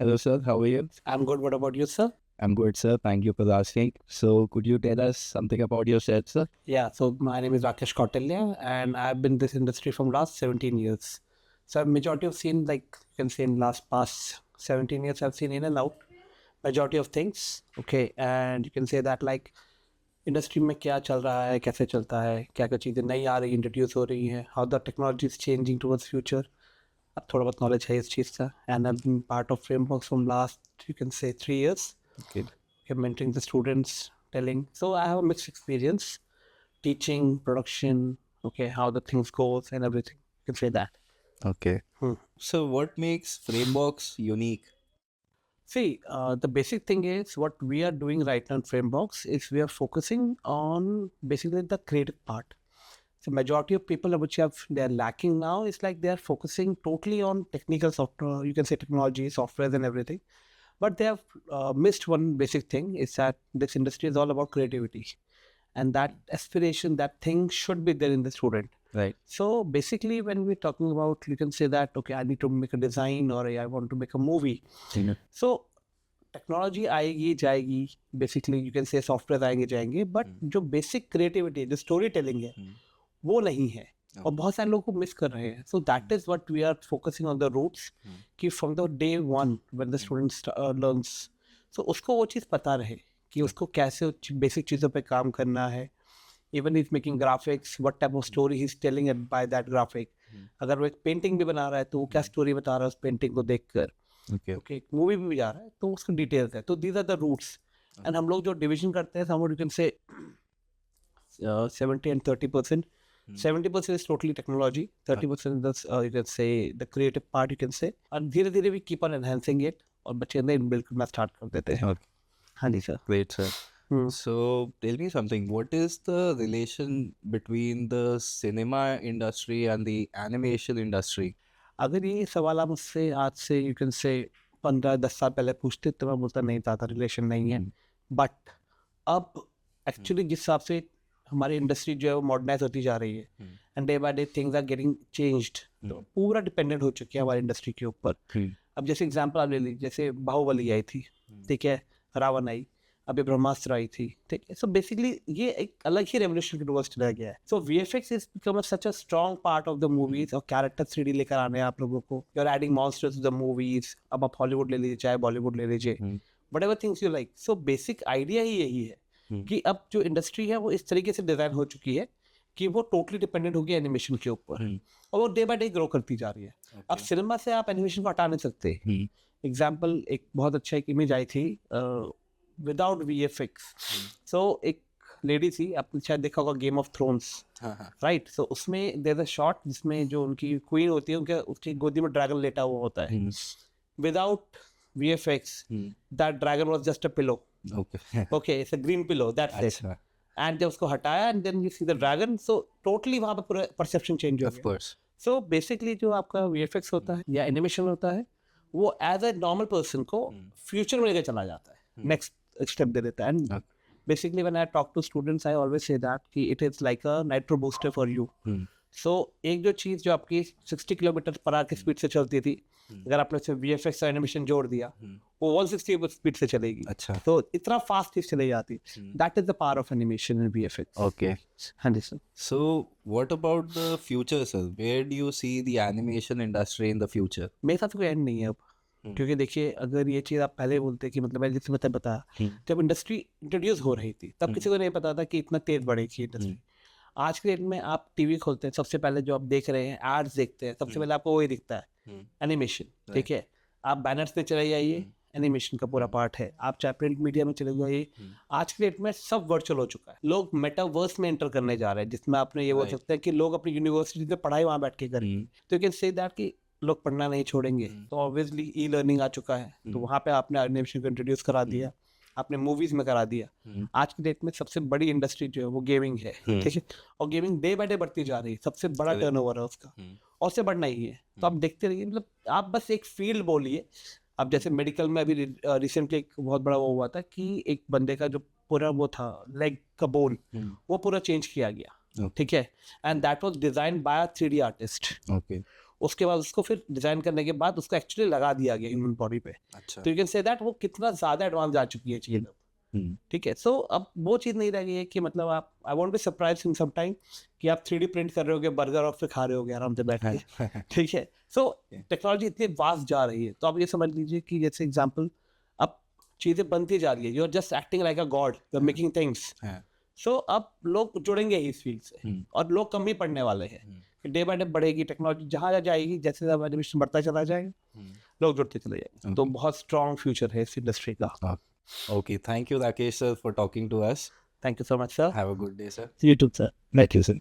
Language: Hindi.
Hello, sir. How are you? I'm good. What about you, sir? I'm good, sir. Thank you for asking. So, could you tell us something about yourself, sir? Yeah, so my name is Rakesh Kautilya and I've been in this industry from last 17 years. So majority of seen, like you can say in last past 17 years, I've seen in and out majority of things. Okay, and you can say that like industry में क्या चल रहा है, कैसे चलता है, क्या क्या चीज़ें नई आ रही इंट्रोड्यूस हो रही हैं, how the technology is changing towards future. अब थोड़ा बहुत नॉलेज है इस चीज़ का. And I been part of frameworks from last you can say 3 years. Okay. Mentoring the students, telling. So I have a mixed experience, teaching, production, okay, how the things goes and everything. You can say that. Okay. Hmm. So, what makes Framebox unique? See, the basic thing is what we are doing right now in Framebox is we are focusing on basically the creative part. So majority of people which they are lacking now is like they are focusing totally on technical software, you can say technology, software and everything. But they have missed one basic thing is that this industry is all about creativity. And that aspiration, that thing should be there in the student. Right. So basically, when we're talking about, you can say that, okay, I need to make a design or I want to make a movie. So technology आएगी जाएगी, basically you can say software आएंगे जाएंगे, but जो basic creativity, जो story telling है, वो नहीं है. और बहुत सारे लोग को मिस कर रहे हैं. So that is what we are focusing on the roots कि from the day one when the students learns, so उसको वो चीज़ पता रहे कि उसको कैसे बेसिक चीज़ों पे काम करना है. Even is making graphics, what type of story he is telling by that graphic. अगर वो एक पेंटिंग भी बना रहा है तो वो क्या स्टोरी बता रहा है उस पेंटिंग को देख कर. Okay. ओके, मूवी भी जा रहा है तो उसका डिटेल्स है. तो these are the roots. And हम लोग जो डिविजन करते हैं, यू कैन से 70 and 30%. 70% is totally technology, 30% is you can say the creative part, you can say. And धीरे धीरे we keep on enhancing it और बच्चे अंदर इनबिल्ट करना स्टार्ट कर देते हैं. Okay. हाँ जी sir. Great, sir. So, tell me something. What is the relation between the cinema industry and the animation industry? अगर ये सवाल आप मुझसे आज से यू कैन से 15-10 साल पहले पूछते तो मैं बोलता नहीं, ज़्यादा रिलेशन नहीं है. बट अब एक्चुअली जिस हिसाब से हमारी इंडस्ट्री जो है वो मॉडर्नाइज होती जा रही है and day by day things are getting changed, तो पूरा डिपेंडेंट हो चुकी है हमारी इंडस्ट्री के ऊपर. अब जैसे एग्जांपल आप ले लीजिए, जैसे बाहुबली आई थी, ठीक है, रावण आई, अभी ब्रह्मास्त्र आई थी, ठीक है. सो बेसिकली ये एक अलग ही रेवोल्यूशन के टुवर्ड्स चला गया है. So VFX is become such a strong part of the movies. और कैरेक्टर 3D लेकर आने हैं आप लोगों को. You are adding monsters to the movies. अब आप हॉलीवुड ले लीजिए चाहे बॉलीवुड ले लीजिए, whatever things you like. So basic idea ही यही है कि अब जो इंडस्ट्री है वो इस तरीके से डिजाइन हो चुकी है कि वो टोटली डिपेंडेंट होगी एनिमेशन के ऊपर, और वो डे बाय डे ग्रो करती जा रही है. अब सिनेमा से आप एनिमेशन को हटा नहीं सकते. एग्जाम्पल, एक बहुत अच्छा एक इमेज आई थी विदाउट वीएफएक्स. सो एक लेडी थी, आपने शायद देखा होगा गेम ऑफ थ्रोन्स, राइट. सो उसमें देयर इज अ शॉट जिसमें जो उनकी क्वीन होती है, उनके उसकी गोदी में ड्रैगन लेटा हुआ होता है. Without VFX that dragon was just a pillow. Okay, it's a green pillow, that's it. And जब उसको हटाया and then you see the dragon, so totally वहाँ पे पूरा perception change हो गया. Of course. So basically जो आपका VFX होता है या animation होता है, वो as a normal person को future में लेकर चला जाता है, next step दे देता है. And basically when I talk to students, I always say that कि it is like a nitro booster for you. So एक जो चीज़ जो आपकी 60 किलोमीटर पर आवर की स्पीड से चलती थी, अगर आपने उसमें VFX और एनिमेशन जोड़ दिया, वो 160 स्पीड से चलेगी. अच्छा. तो इतना फास्ट चले जाती. That is the power of animation and VFX. Okay. हाँ जी sir. So, what about the future, sir? Where do you see the animation industry in the future? मेरे साथ कोई एंड नहीं है अब. क्योंकि देखिए, अगर ये चीज़ आप पहले बोलते कि मतलब मैंने जिससे बताया, जब इंडस्ट्री इंट्रोड्यूस हो रही थी तब किसी को नहीं पता था कि इतना तेज बढ़ेगी इंडस्ट्री. आज के डेट में आप टीवी खोलते हैं, सबसे पहले जो आप देख रहे हैं एड्स देखते हैं, सबसे पहले आपको वही दिखता है, एनिमेशन. ठीक है, आप बैनर्स पे चले जाइए, एनिमेशन का पूरा पार्ट है. आप चाहे प्रिंट मीडिया में चले जाइए, आज के डेट में सब वर्चुअल हो चुका है. लोग मेटावर्स में एंटर करने जा रहे हैं, जिसमें आपने ये बोल सकते हैं कि लोग अपनी यूनिवर्सिटी में पढ़ाई वहाँ बैठ के करेंगे. तो यू कैन से दैट कि लोग पढ़ना नहीं छोड़ेंगे. तो ऑब्वियसली ई लर्निंग आ चुका है, तो वहाँ पे आपने एनिमेशन को इंट्रोड्यूस करा दिया, आपने मूवीज में करा दिया. आज की डेट में सबसे बड़ी इंडस्ट्री जो है वो गेमिंग है. ठीक है, और गेमिंग डे बाय डे बढ़ती जा रही है. सबसे बड़ा टर्नओवर है उसका, और से बढ़ना ही है. तो आप देखते रहिए, मतलब आप बस एक फील्ड बोलिए. अब जैसे मेडिकल में अभी रिसेंटली एक बहुत बड़ा वो हुआ था कि एक बंदे का जो पूरा वो था लेग का बोन, वो पूरा चेंज किया गया. ठीक है, and that was designed by a 3D artist. Okay. उसके बाद उसको फिर डिजाइन करने के बाद उसको एक्चुअली लगा दिया गया ह्यूमन बॉडी पे, अच्छा। तो यू कैन से दैट वो कितना ज्यादा एडवांस जा चुकी है चीज। ठीक है, सो अब वो चीज़ नहीं रह गई है कि मतलब आप, I want be surprise in some time कि आप 3D प्रिंट कर रहे होगे बर्गर और फिर खा रहे होगे आराम से बैठ के। ठीक है, सो टेक्नोलॉजी इतनी वास्ट जा रही है, तो आप ये समझ लीजिए कि जैसे एग्जांपल अब चीज़ें बनती जा रही है, you are just acting like a god, you are making things. So अब लोग जुड़ेंगे इस फील्ड से और लोग कम ही पढ़ने वाले हैं। डे बाय डे बढ़ेगी टेक्नोलॉजी, जहाँ जाएगी जैसे एडमिशन बढ़ता चला जाएगा, लोग जुड़ते चले जाएंगे। तो बहुत स्ट्रॉन्ग फ्यूचर है इस इंडस्ट्री का। Okay, thank you, Rakesh sir, for talking to us. Thank you so much, sir. Have a good day, sir. You too, sir. Thank you, sir.